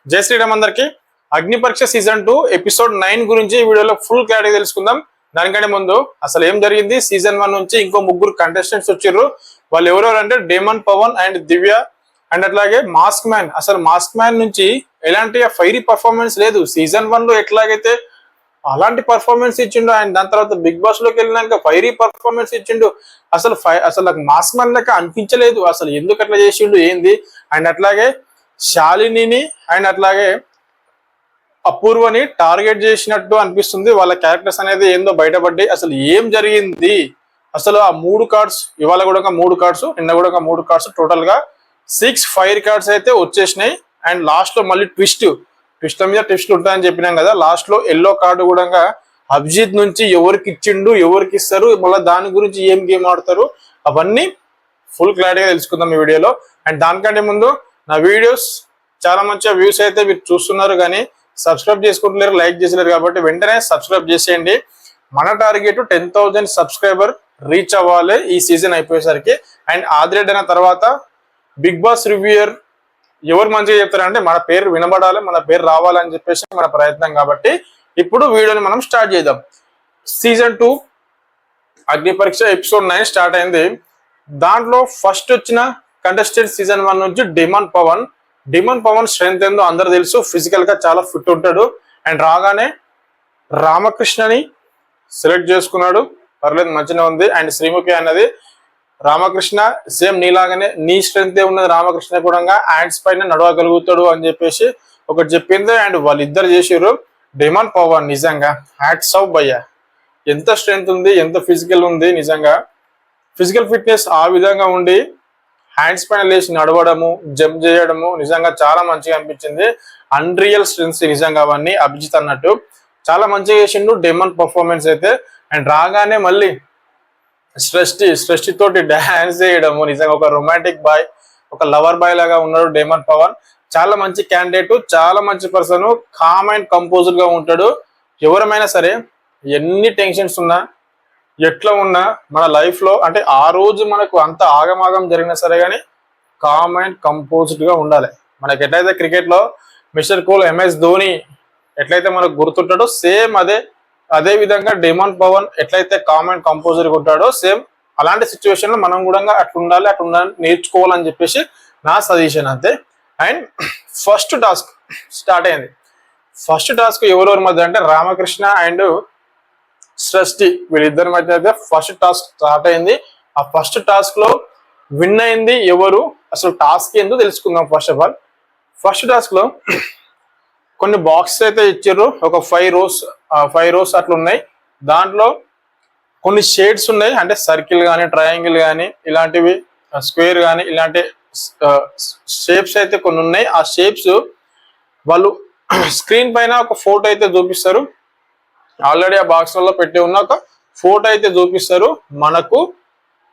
జై శ్రీరామ్ అందరికి. అగ్ని పరీక్ష సీజన్ 2 ఎపిసోడ్ 9 గురించి ఈ వీడియోలో ఫుల్ క్లారిటీ తెలుసుకుందాం. దానికంటే ముందు అసలు ఏం జరిగింది, సీజన్ 1 నుంచి ఇంకో ముగ్గురు కంటెస్టెంట్స్ వచ్చారు. వాళ్ళు ఎవరెవరు అంటే demon Pavan and Divya and అట్లాగే మాస్క్ మ్యాన్. అసలు మాస్క్ మ్యాన్ నుంచి ఎలాంటి ఫైరీ పర్ఫార్మెన్స్ లేదు. సీజన్ 1 లో ఎట్లాగైతే అలాంటి పర్ఫార్మెన్స్ ఇచ్చిండు, అండ్ దాని తర్వాత బిగ్ బాస్ లోకి వెళ్ళినాక ఫైరీ పర్ఫార్మెన్స్ ఇచ్చిండు. అసలు నాకు మాస్క్ మ్యాన్ లెక్క అనిపించలేదు. అసలు ఎందుకు అట్లా చేసిండు ఏంది. అండ్ అట్లాగే శాలినిని అండ్ అట్లాగే అపూర్వని టార్గెట్ చేసినట్టు అనిపిస్తుంది. వాళ్ళ క్యారెక్టర్స్ అనేది ఏందో బయటపడ్డాయి. అసలు ఏం జరిగింది, అసలు ఆ 3 కార్డ్స్, ఇవాళ కూడా ఒక 3 కార్డ్స్, నిన్న కూడా ఒక 3 కార్డ్స్, టోటల్ గా 6 ఫైర్ కార్డ్స్ అయితే వచ్చేసినాయి. అండ్ లాస్ట్ లో మళ్ళీ ట్విస్ట్ల మీద ట్విస్ట్ ఉంటాయని చెప్పినాం కదా. లాస్ట్ లో ఎల్లో కార్డు కూడా అభిజిత్ నుంచి ఎవరికి ఇచ్చిండు, ఎవరికి ఇస్తారు, మళ్ళీ దాని గురించి ఏం గేమ్ ఆడతారు, అవన్నీ ఫుల్ క్లారిటీగా తెలుసుకుందాం ఈ వీడియోలో. అండ్ దానికంటే ముందు నా వీడియోస్ చాలా మంచిగా వ్యూస్ అయితే మీరు చూస్తున్నారు, కానీ సబ్స్క్రైబ్ చేసుకుంటలేరు, లైక్ చేసలేరు. కాబట్టి వెంటనే సబ్స్క్రైబ్ చేసేయండి. మన టార్గెట్ 10,000 సబ్స్క్రైబర్ రీచ్ అవ్వాలి ఈ సీజన్ అయిపోయేసరికి. అండ్ ఆదిరెడ్డి అయిన తర్వాత బిగ్ బాస్ రివ్యూయర్ ఎవరు మంచిగా చెప్తారంటే మన పేరు వినబడాలి, మన పేరు రావాలని చెప్పేసి మన ప్రయత్నం. కాబట్టి ఇప్పుడు వీడియోని మనం స్టార్ట్ చేద్దాం. సీజన్ 2 అగ్ని పరీక్ష ఎపిసోడ్ 9 స్టార్ట్ అయింది. దాంట్లో ఫస్ట్ వచ్చిన కంటెస్టెంట్ సీజన్ 1 నుంచి demon Pavan. Demon Pavan strength ఏందో అందరు తెలుసు, ఫిజికల్ గా చాలా ఫిట్ ఉంటాడు. అండ్ రాగానే రామకృష్ణని సెలెక్ట్ చేసుకున్నాడు, పర్లేదు మంచిగా ఉంది. అండ్ శ్రీముఖి అన్నది రామకృష్ణ సేమ్ నీలాగానే నీ స్ట్రెంత్ ఉన్నది, రామకృష్ణ కూడా హ్యాండ్స్ పైన నడవగలుగుతాడు అని చెప్పేసి ఒకటి చెప్పింది. అండ్ వాళ్ళిద్దరు చేసారు. డేమన్ పవన్ నిజంగా హ్యాట్స్ ఆఫ్ భయ్య, ఎంత స్ట్రెంత్ ఉంది, ఎంత ఫిజికల్ ఉంది. నిజంగా ఫిజికల్ ఫిట్నెస్ ఆ విధంగా ఉండి హ్యాండ్స్ పైన లేచి నడవడము, జంప్ చేయడము నిజంగా చాలా మంచిగా అనిపించింది. అన్రియల్ స్ట్రెంగ్స్ నిజంగా అవన్నీ. అభిజిత్ అన్నట్టు చాలా మంచిగా చేసిండు డేమన్ పర్ఫార్మెన్స్ అయితే. అండ్ రాగానే మళ్ళీ సృష్టి తోటి డాన్స్ చేయడము, నిజంగా ఒక రొమాంటిక్ బాయ్, ఒక లవర్ బాయ్ లాగా ఉన్నాడు డేమన్ పవన్. చాలా మంచి క్యాండిడేట్, చాలా మంచి పర్సన్, కామ్ అండ్ కంపోజ్డ్ గా ఉంటాడు. ఎవరమైనా సరే ఎన్ని టెన్షన్స్ ఉన్నా ఎట్లా ఉన్నా మన లైఫ్ లో అంటే ఆ రోజు మనకు అంత ఆగమాగం జరిగినా సరే కానీ కామ్ అండ్ కంపోజ్డ్ గా ఉండాలి. మనకి ఎట్లయితే క్రికెట్ లో మిస్టర్ కూల్ MS ధోని ఎట్లయితే మనకు గుర్తుంటాడో సేమ్ అదే విధంగా డేమన్ పవన్ ఎట్లయితే కామ్ అండ్ కంపోజ్డ్ గా ఉంటాడో సేమ్ అలాంటి సిచ్యువేషన్ లో మనం కూడా అట్లా నేర్చుకోవాలని చెప్పేసి నా సజెషన్ అంతే. అండ్ ఫస్ట్ టాస్క్ స్టార్ట్ అయింది. ఫస్ట్ టాస్క్ ఎవరెవరి మధ్య అంటే రామకృష్ణ అండ్ సృష్టి, వీళ్ళిద్దరి మధ్య అయితే ఫస్ట్ టాస్క్ స్టార్ట్ అయింది. ఆ ఫస్ట్ టాస్క్ లో విన్ అయింది ఎవరు, అసలు టాస్క్ ఏందో తెలుసుకుందాం. First of all first task లో కొన్ని బాక్సెస్ అయితే ఇచ్చారు, ఒక 5 రోస్ అట్లా ఉన్నాయి. దాంట్లో కొన్ని షేడ్స్ ఉన్నాయి, అంటే సర్కిల్ కానీ, ట్రయాంగిల్ కానీ, ఇలాంటివి స్క్వేర్ కానీ, ఇలాంటి షేప్స్ అయితే కొన్ని ఉన్నాయి. ఆ షేప్స్ వాళ్ళు స్క్రీన్ పైన ఒక ఫోటో అయితే చూపిస్తారు. ఆల్రెడీ ఆ బాక్స్లలో పెట్టి ఉన్న ఒక ఫోటో అయితే చూపిస్తారు. మనకు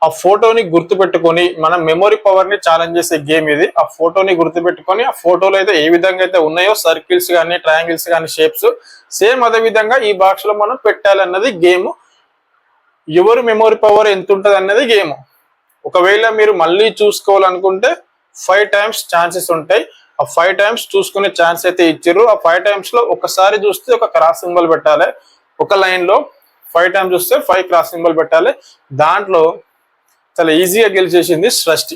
ఆ ఫోటోని గుర్తుపెట్టుకొని మన మెమొరీ పవర్ ని ఛాలెంజ్ చేసే గేమ్ ఇది. ఆ ఫోటోని గుర్తుపెట్టుకొని ఆ ఫోటోలో అయితే ఏ విధంగా అయితే ఉన్నాయో సర్కిల్స్ కానీ, ట్రయాంగిల్స్ కానీ, షేప్స్ సేమ్ అదే విధంగా ఈ బాక్స్ లో మనం పెట్టాలన్నది గేమ్. ఎవరు మెమొరీ పవర్ ఎంత ఉంటుంది అన్నది గేమ్. ఒకవేళ మీరు మళ్ళీ చూసుకోవాలనుకుంటే 5 times ఛాన్సెస్ ఉంటాయి. ఆ 5 times చూసుకునే ఛాన్స్ అయితే ఇచ్చారు. ఆ 5 times లో ఒకసారి చూస్తే ఒక క్రాస్ సింబల్ పెట్టాలి. ఒక లైన్ లో 5 times చూస్తే 5 క్రాస్ సింబల్ పెట్టాలి. దాంట్లో చాలా ఈజీగా గెలిచేసింది సృష్టి,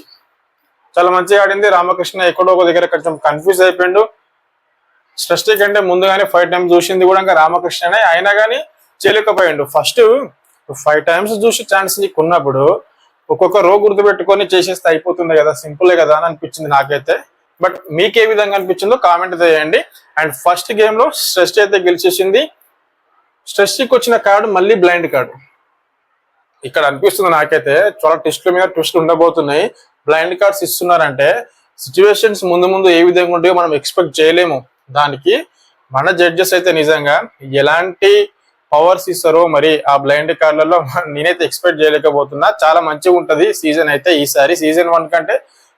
చాలా మంచిగా ఆడింది. రామకృష్ణ ఎక్కడో ఒక దగ్గర కొంచెం కన్ఫ్యూజ్ అయిపోయిండు. సృష్టి కంటే ముందుగానే 5 times చూసింది కూడా ఇంకా రామకృష్ణనే, అయినా కానీ చేయలేకపోయిండు. ఫస్ట్ 5 times చూసి ఛాన్స్ నీకు ఉన్నప్పుడు ఒక్కొక్క రో గుర్తుపెట్టుకొని చేసేస్తే అయిపోతుంది కదా, సింపులే కదా అని అనిపించింది నాకైతే. బట్ మీకు ఏ విధంగా అనిపించిందో కామెంట్ చేయండి. అండ్ ఫస్ట్ గేమ్ లో సృష్టి అయితే గెలిచేసింది. సృష్టికి వచ్చిన కార్డు మళ్ళీ బ్లైండ్ కార్డు. ఇక్కడ అనిపిస్తుంది నాకైతే చాలా ట్విస్ట్ల మీద ట్విస్ట్ ఉండబోతున్నాయి. బ్లైండ్ కార్డ్స్ ఇస్తున్నారంటే సిచ్యువేషన్స్ ముందు ఏ విధంగా ఉంటాయో మనం ఎక్స్పెక్ట్ చేయలేము. దానికి మన జడ్జెస్ అయితే నిజంగా ఎలాంటి పవర్స్ ఇస్తారో మరి ఆ బ్లైండ్ కార్డులలో నేనైతే ఎక్స్పెక్ట్ చేయలేకపోతున్నా. చాలా మంచిగా ఉంటది సీజన్ అయితే ఈసారి. సీజన్ 1 కంటే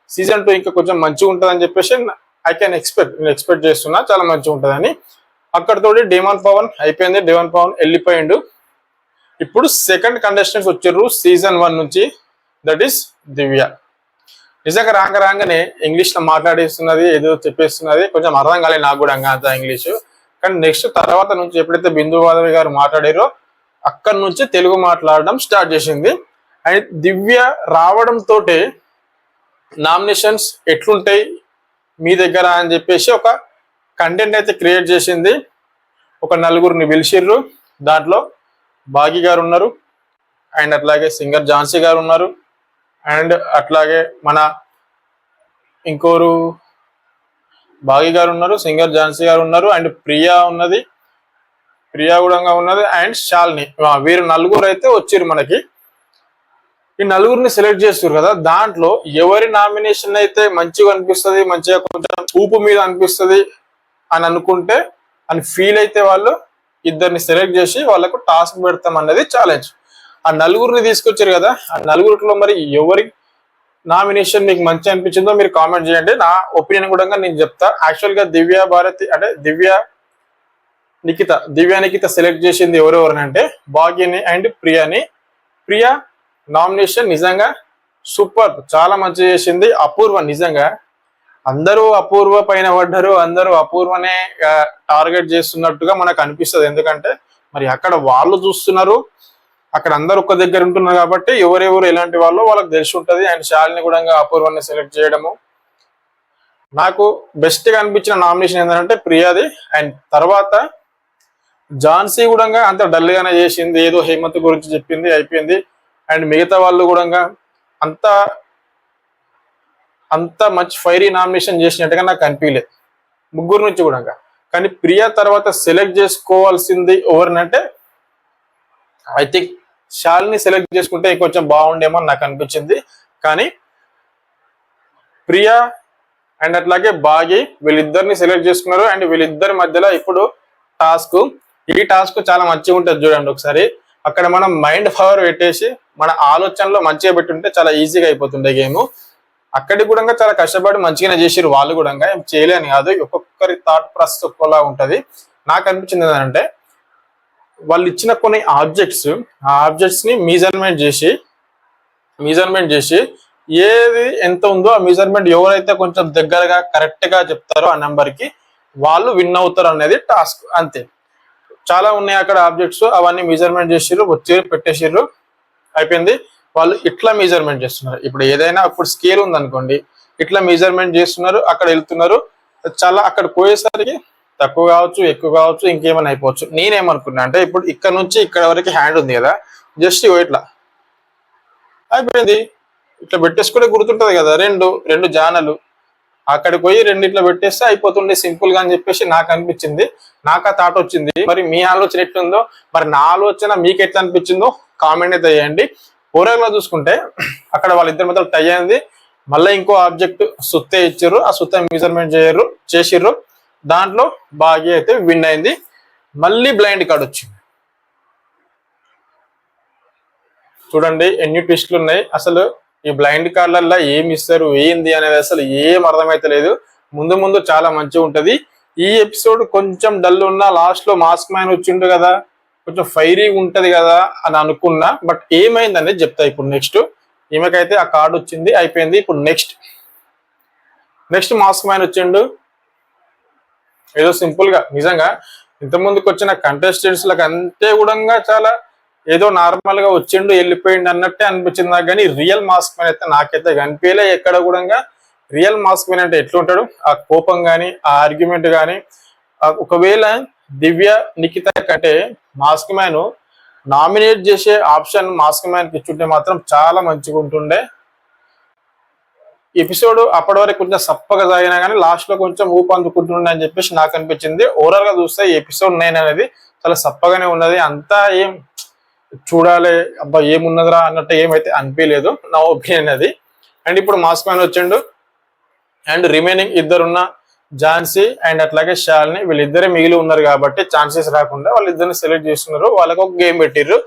సీజన్ 2 ఇంకా కొంచెం మంచిగా ఉంటుంది అని చెప్పేసి నేను ఎక్స్పెక్ట్ చేస్తున్నా, చాలా మంచిగా ఉంటుందని. అక్కడతోటి డేమన్ పవన్ అయిపోయింది, డేమన్ పవన్ వెళ్ళిపోయిండు. ఇప్పుడు సెకండ్ కంటెస్టెంట్స్ వచ్చారు సీజన్ 1 నుంచి, దట్ ఈస్ దివ్య. నిజంగా రాగానే ఇంగ్లీష్ లో మాట్లాడేస్తున్నది, ఏదో చెప్పేస్తున్నది, కొంచెం అర్థం కాలేదు నాకు కూడా అంత ఇంగ్లీషు. కానీ నెక్స్ట్ తర్వాత నుంచి ఎప్పుడైతే బిందు మాధవి గారు మాట్లాడారో అక్కడి నుంచి తెలుగు మాట్లాడడం స్టార్ట్ చేసింది. అండ్ దివ్య రావడంతో నామినేషన్స్ ఎట్లుంటాయి మీ దగ్గర అని చెప్పేసి ఒక కంటెంట్ అయితే క్రియేట్ చేసింది. ఒక నలుగురిని పిలిచిర్రు, దాంట్లో భాగి గారు ఉన్నారు, అండ్ అట్లాగే సింగర్ ఝాన్సీ గారు ఉన్నారు, అండ్ అట్లాగే మన ఇంకోరు భాగి గారు ఉన్నారు, సింగర్ ఝాన్సీ గారు ఉన్నారు, అండ్ ప్రియా ఉన్నది, ప్రియా కూడా ఉన్నది, అండ్ శాలిని. వీరు నలుగురు అయితే వచ్చిర్రు మనకి. ఈ నలుగురిని సెలెక్ట్ చేస్తారు కదా, దాంట్లో ఎవరి నామినేషన్ అయితే మంచిగా అనిపిస్తుంది, మంచిగా కొంచెం ఊపు మీద అనిపిస్తుంది అని అనుకుంటే అని ఫీల్ అయితే వాళ్ళు ఇద్దరిని సెలెక్ట్ చేసి వాళ్ళకు టాస్క్ పెడతాం అన్నది ఛాలెంజ్. ఆ నలుగురిని తీసుకొచ్చారు కదా, ఆ నలుగురిలో మరి ఎవరి నామినేషన్ మీకు మంచి అనిపించిందో మీరు కామెంట్ చేయండి. నా ఒపీనియన్ కూడా నేను చెప్తా. యాక్చువల్ గా దివ్య భారతి అంటే దివ్య నిఖిత సెలెక్ట్ చేసింది ఎవరెవరనంటే భాగ్యని అండ్ ప్రియాని. ప్రియా నామినేషన్ నిజంగా సూపర్, చాలా మంచి చేసింది. అపూర్వ నిజంగా అందరూ అపూర్వ పైన పడ్డారు, అందరూ అపూర్వనే టార్గెట్ చేస్తున్నట్టుగా మనకు అనిపిస్తుంది. ఎందుకంటే మరి అక్కడ వాళ్ళు చూస్తున్నారు, అక్కడ అందరు ఒక్క దగ్గర ఉంటున్నారు కాబట్టి ఎవరెవరు ఎలాంటి వాళ్ళు వాళ్ళకి తెలిసి ఉంటుంది. అండ్ శాలిని కూడా అపూర్వాన్ని సెలెక్ట్ చేయడము నాకు బెస్ట్ గా అనిపించిన నామినేషన్ ఏంటంటే ప్రియాది. అండ్ తర్వాత ఝాన్సీ కూడా అంత డల్ గానే చేసింది, ఏదో హేమంత్ గురించి చెప్పింది, అయిపోయింది. అండ్ మిగతా వాళ్ళు కూడా అంత అంత మంచి ఫైరీ నామినేషన్ చేసినట్టుగా నాకు అనిపించలేదు ముగ్గురు నుంచి కూడా. కానీ ప్రియా తర్వాత సెలెక్ట్ చేసుకోవాల్సింది ఎవరినంటే ఐ థింక్ శాలిని సెలెక్ట్ చేసుకుంటే ఇంకొంచెం బాగుండేమో నాకు అనిపించింది. కానీ ప్రియా అండ్ అట్లాగే భాగి వీళ్ళిద్దరిని సెలెక్ట్ చేసుకున్నారు. అండ్ వీళ్ళిద్దరి మధ్యలో ఇప్పుడు ఈ టాస్క్ చాలా మంచిగా ఉంటుంది చూడండి ఒకసారి. అక్కడ మనం మైండ్ పవర్ పెట్టేసి మన ఆలోచనలో మంచిగా పెట్టుంటే చాలా ఈజీగా అయిపోతుండే గేమ్. అక్కడికి కూడా చాలా కష్టపడి మంచిగానే చేసిరు వాళ్ళు కూడా, ఏం చేయలేని కాదు. ఒక్కొక్కరి థాట్ ప్రాసెస్ ఒక్కోలా ఉంటది. నాకు అనిపించింది ఏంటంటే వాళ్ళు ఇచ్చిన కొన్ని ఆబ్జెక్ట్స్, ఆ ఆబ్జెక్ట్స్ ని మెజర్మెంట్ చేసి ఏది ఎంత ఉందో ఆ మెజర్మెంట్ ఎవరైతే కొంచెం దగ్గరగా కరెక్ట్ గా చెప్తారో ఆ నెంబర్ కి వాళ్ళు విన్ అవుతారు అనేది టాస్క్, అంతే. చాలా ఉన్నాయి అక్కడ ఆబ్జెక్ట్స్, అవన్నీ మెజర్మెంట్ చేసిర్రు, వచ్చి పెట్టేసిర్రు, అయిపోయింది. వాళ్ళు ఇట్లా మెజర్మెంట్ చేస్తున్నారు. ఇప్పుడు ఏదైనా ఇప్పుడు స్కేల్ ఉందనుకోండి, ఇట్లా మెజర్మెంట్ చేస్తున్నారు, అక్కడ వెళ్తున్నారు. చాలా అక్కడ పోయేసరికి తక్కువ కావచ్చు, ఎక్కువ కావచ్చు, ఇంకేమైనా అయిపోవచ్చు. నేనేమనుకున్నా అంటే ఇప్పుడు ఇక్కడ నుంచి ఇక్కడ వరకు హ్యాండ్ ఉంది కదా, జస్ట్ ఇట్లా అయిపోయింది. ఇట్లా పెట్టేసుకుంటే గుర్తుంటది కదా, రెండు జానలు అక్కడికి పోయి రెండు ఇట్లా పెట్టేస్తే అయిపోతుండే సింపుల్ గా అని చెప్పేసి నాకు అనిపించింది. నాకు ఆ థాట్ వచ్చింది. మరి మీ ఆలోచన ఎట్లుందో, మరి నా ఆలోచన మీకు ఎట్లా అనిపించిందో కామెంట్ అయితే చేయండి. ఓవరాల్ గా చూసుకుంటే అక్కడ వాళ్ళిద్దరి మధ్య టై అయింది. మళ్ళీ ఇంకో ఆబ్జెక్ట్ సుత్తే ఇచ్చారు, ఆ సుత్తే మెజర్మెంట్ చేసిర్రు. దాంట్లో భాగ్య అయితే విన్ అయింది. మళ్ళీ బ్లైండ్ కార్డ్ వచ్చింది. చూడండి ఎన్ని ట్విస్టులు ఉన్నాయి. అసలు ఈ బ్లైండ్ కార్డులలో ఏమి ఇస్తారు ఏంది అనేది అసలు ఏం అర్థమైతే లేదు. ముందు చాలా మంచిగా ఉంటది. ఈ ఎపిసోడ్ కొంచెం డల్ ఉన్నా లాస్ట్ లో మాస్క్ మ్యాన్ వచ్చిండు కదా, కొంచెం ఫైరీ ఉంటది కదా అని అనుకున్నా. బట్ ఏమైంది అనేది చెప్తా ఇప్పుడు. నెక్స్ట్ ఈమెకైతే ఆ కార్డు వచ్చింది, అయిపోయింది. ఇప్పుడు నెక్స్ట్ మాస్క్ మ్యాన్ వచ్చిండు. ఏదో సింపుల్ గా నిజంగా ఇంతకుముందుకు వచ్చిన కంటెస్టెంట్స్ లకు అంతే కూడా చాలా ఏదో నార్మల్ గా వచ్చిండు వెళ్ళిపోయిండు అన్నట్టే అనిపించింది నాకు. కానీ రియల్ మాస్క్ మ్యాన్ అయితే నాకైతే కనిపించలే ఎక్కడ కూడా. రియల్ మాస్క్ మ్యాన్ అంటే ఎట్లుంటాడు, ఆ కోపం కానీ ఆ ఆర్గ్యుమెంట్ కానీ. ఒకవేళ దివ్య నిఖిత కంటే మాస్క్ మ్యాన్ నామినేట్ చేసే ఆప్షన్ మాస్క్ మ్యాన్ కి ఇచ్చుంటే మాత్రం చాలా మంచిగా ఉంటుండే. ఎపిసోడ్ అప్పటి వరకు కొంచెం సప్పగా సాగినా కానీ లాస్ట్ లో కొంచెం ఊపు అందుకుంటుండే అని చెప్పేసి నాకు అనిపించింది. ఓవరాల్ గా చూస్తే ఎపిసోడ్ 9 అనేది చాలా సప్పగానే ఉన్నది. అంతా ఏం చూడాలి అబ్బా ఏమున్నదిరా అన్నట్టు ఏమైతే అనిపించలేదు నా ఒపీనియన్ అది. అండ్ ఇప్పుడు మాస్క్ మ్యాన్ వచ్చిండు. అండ్ రిమైనింగ్ ఇద్దరున్న ఝాన్సీ అండ్ అట్లాగే శాలిని వీళ్ళిద్దరే మిగిలి ఉన్నారు కాబట్టి ఛాన్సెస్ రాకుండా వాళ్ళిద్దరిని సెలెక్ట్ చేస్తున్నారు. వాళ్ళకు ఒక గేమ్ పెట్టిర్రు.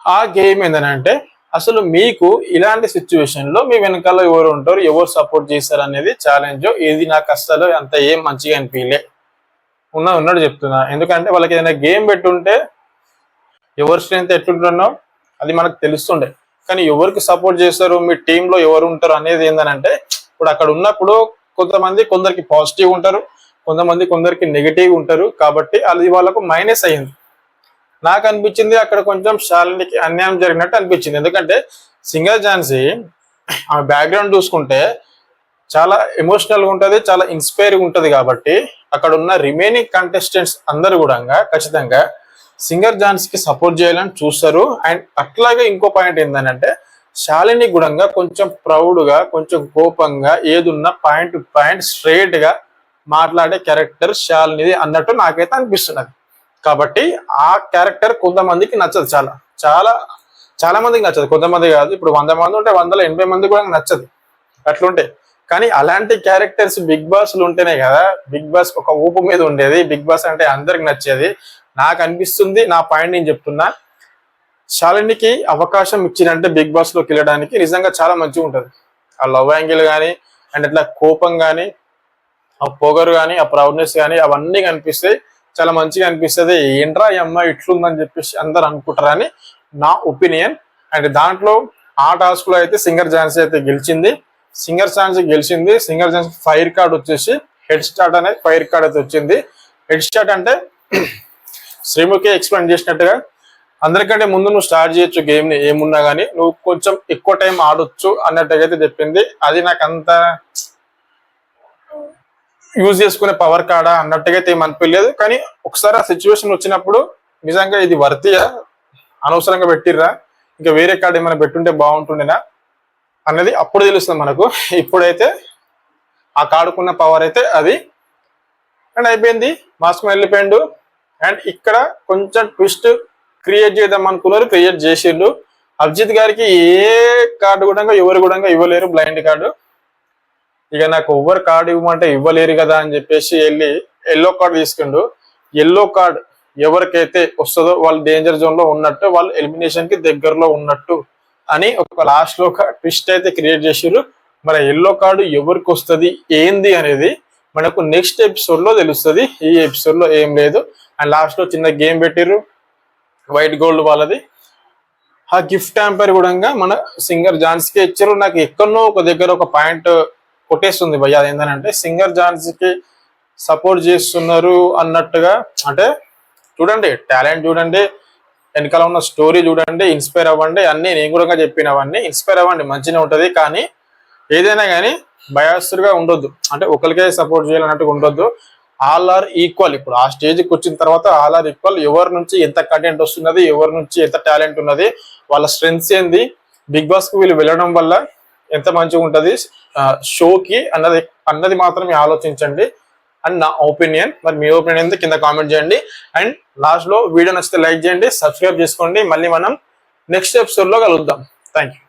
ఆ గేమ్ ఏంటంటే అసలు మీకు ఇలాంటి సిచ్యువేషన్ లో మీ వెనకాల ఎవరు ఉంటారు, ఎవరు సపోర్ట్ చేస్తారు అనేది ఛాలెంజ్. ఇది నాకు అసలు అంత ఏం మంచిగా అనిపించలే. ఉన్నట్టు చెప్తున్నా. ఎందుకంటే వాళ్ళకి ఏదైనా గేమ్ పెట్టుంటే ఎవరి స్ట్రెంత్ ఎట్లుంటున్నావు అది మనకు తెలుస్తుండే. కానీ ఎవరికి సపోర్ట్ చేస్తారు, మీ టీంలో ఎవరు ఉంటారు అనేది ఏంటంటే, ఇప్పుడు అక్కడ ఉన్నప్పుడు కొందరికి పాజిటివ్ ఉంటారు, కొందరికి నెగిటివ్ ఉంటారు. కాబట్టి అది వాళ్ళకు మైనస్ అయింది. నాకు అనిపించింది అక్కడ కొంచెం శాలినికి అన్యాయం జరిగినట్టు అనిపించింది. ఎందుకంటే సింగర్ ఝాన్సీ ఆ బ్యాక్గ్రౌండ్ చూసుకుంటే చాలా ఎమోషనల్గా ఉంటుంది, చాలా ఇన్స్పైరింగ్ ఉంటుంది. కాబట్టి అక్కడ ఉన్న రిమైనింగ్ కంటెస్టెంట్స్ అందరు కూడా ఖచ్చితంగా సింగర్ ఝాన్సీకి సపోర్ట్ చేయాలని చూస్తారు. అండ్ అట్లాగే ఇంకో పాయింట్ ఏంటంటే, శాలిని కూడా కొంచెం ప్రౌడ్గా, కొంచెం కోపంగా, ఏదున్నా పాయింట్ స్ట్రైట్ గా మాట్లాడే క్యారెక్టర్ శాలినిది అన్నట్టు నాకైతే అనిపిస్తున్నది. కాబట్టి ఆ క్యారెక్టర్ కొంతమందికి నచ్చదు, చాలా చాలా చాలా మందికి నచ్చదు. కొంతమంది కాదు, ఇప్పుడు 100 మంది ఉంటే 180 మంది కూడా నచ్చదు, అట్లుంటాయి. కానీ అలాంటి క్యారెక్టర్స్ బిగ్ బాస్ లో ఉంటేనే కదా బిగ్ బాస్ ఒక ఊపు మీద ఉండేది. బిగ్ బాస్ అంటే అందరికి నచ్చేది. నాకు అనిపిస్తుంది, నా పాయింట్ నేను చెప్తున్నా, శాలినికి అవకాశం ఇచ్చినంటే బిగ్ బాస్ లోకి వెళ్ళడానికి నిజంగా చాలా మంచిగా ఉంటుంది. ఆ లవ్ యాంగిల్ కానీ, అండ్ అట్లా కోపం కానీ, ఆ పొగరు కానీ, ఆ ప్రౌడ్నెస్ కానీ, అవన్నీ కనిపిస్తాయి. చాలా మంచిగా అనిపిస్తుంది. ఏంట్రా ఈ అమ్మాయి ఇట్లుందని చెప్పేసి అందరు అనుకుంటారని నా ఒపీనియన్. అండ్ దాంట్లో ఆ టాస్క్ లో అయితే సింగర్ ఝాన్సీ అయితే గెలిచింది. సింగర్ ఝాన్సీ ఫైర్ కార్డ్ వచ్చేసి హెడ్ స్టార్ట్ అనేది ఫైర్ కార్డ్ అయితే వచ్చింది. హెడ్ స్టార్ట్ అంటే శ్రీముఖి ఎక్స్ప్లెయిన్ చేసినట్టుగా అందరికంటే ముందు నువ్వు స్టార్ట్ చేయొచ్చు గేమ్ ని, ఏమున్నా కానీ నువ్వు కొంచెం ఎక్కువ టైం ఆడొచ్చు అన్నట్టుగా అయితే చెప్పింది. అది నాకు అంత యూజ్ చేసుకునే పవర్ కార్డా అన్నట్టుగా అయితే ఏమనిపించలేదు. కానీ ఒకసారి ఆ సిచ్యువేషన్ వచ్చినప్పుడు నిజంగా ఇది వర్తియా, అనవసరంగా పెట్టిర్రా, ఇంకా వేరే కార్డు ఏమైనా పెట్టుంటే బాగుంటుండేనా అన్నది అప్పుడు తెలుస్తుంది మనకు. ఇప్పుడైతే ఆ కార్డుకున్న పవర్ అయితే అది. అండ్ అయిపోయింది, మాస్క్ వెళ్ళిపోయిండు. అండ్ ఇక్కడ కొంచెం ట్విస్ట్ క్రియేట్ చేద్దాం అనుకున్నారు, క్రియేట్ చేసిండు. అభిజిత్ గారికి ఏ కార్డు కూడా ఎవరు కూడా ఇవ్వలేరు, బ్లైండ్ కార్డు. ఇక నాకు ఎవరు కార్డు ఇవ్వమంటే ఇవ్వలేరు కదా అని చెప్పేసి వెళ్ళి ఎల్లో కార్డు తీసుకుండు. ఎల్లో కార్డు ఎవరికైతే వస్తుందో వాళ్ళు డేంజర్ జోన్ లో ఉన్నట్టు, వాళ్ళు ఎలిమినేషన్ కి దగ్గరలో ఉన్నట్టు అని ఒక లాస్ట్ లో ఒక ట్విస్ట్ అయితే క్రియేట్ చేసిర్రు. మరి ఎల్లో కార్డు ఎవరికి వస్తుంది ఏంది అనేది మనకు నెక్స్ట్ ఎపిసోడ్ లో తెలుస్తుంది. ఈ ఎపిసోడ్ లో ఏం లేదు. అండ్ లాస్ట్ లో చిన్న గేమ్ పెట్టిర్రు, వైట్ గోల్డ్ వాళ్ళది. ఆ గిఫ్ట్ ట్యాంపర్ కూడా మన సింగర్ ఝాన్సీకి ఇచ్చారు. నాకు ఎక్కడనో ఒక దగ్గర ఒక పాయింట్ కొట్టేస్తుంది భయ్య. అది ఏంటంటే సింగర్ ఝాన్సీకి సపోర్ట్ చేస్తున్నారు అన్నట్టుగా. అంటే చూడండి, టాలెంట్ చూడండి, వెనకాల ఉన్న స్టోరీ చూడండి, ఇన్స్పైర్ అవ్వండి. అన్ని నేను కూడా చెప్పినవన్నీ ఇన్స్పైర్ అవ్వండి, మంచిగా ఉంటుంది. కానీ ఏదైనా కానీ బయాస్డ్గా ఉండొద్దు, అంటే ఒకరికే సపోర్ట్ చేయాలన్నట్టుగా ఉండొద్దు. All are equal. ఇప్పుడు ఆ స్టేజ్కి వచ్చిన తర్వాత ఆల్ ఆర్ ఈక్వల్. ఎవరి నుంచి ఎంత కంటెంట్ వస్తున్నది, ఎవరి నుంచి ఎంత టాలెంట్ ఉన్నది, వాళ్ళ స్ట్రెంగ్స్ ఏంది, బిగ్ బాస్ కు వీళ్ళు వెళ్ళడం వల్ల ఎంత మంచిగా ఉంటుంది షోకి అన్నది మాత్రమే ఆలోచించండి అండ్ నా ఒపీనియన్. మరి మీ ఒపీనియన్ ఎంత కింద కామెంట్ చేయండి. అండ్ లాస్ట్ లో వీడియో నచ్చితే లైక్ చేయండి, సబ్స్క్రైబ్ చేసుకోండి. మళ్ళీ మనం నెక్స్ట్ ఎపిసోడ్ లో కలుద్దాం. Thank you.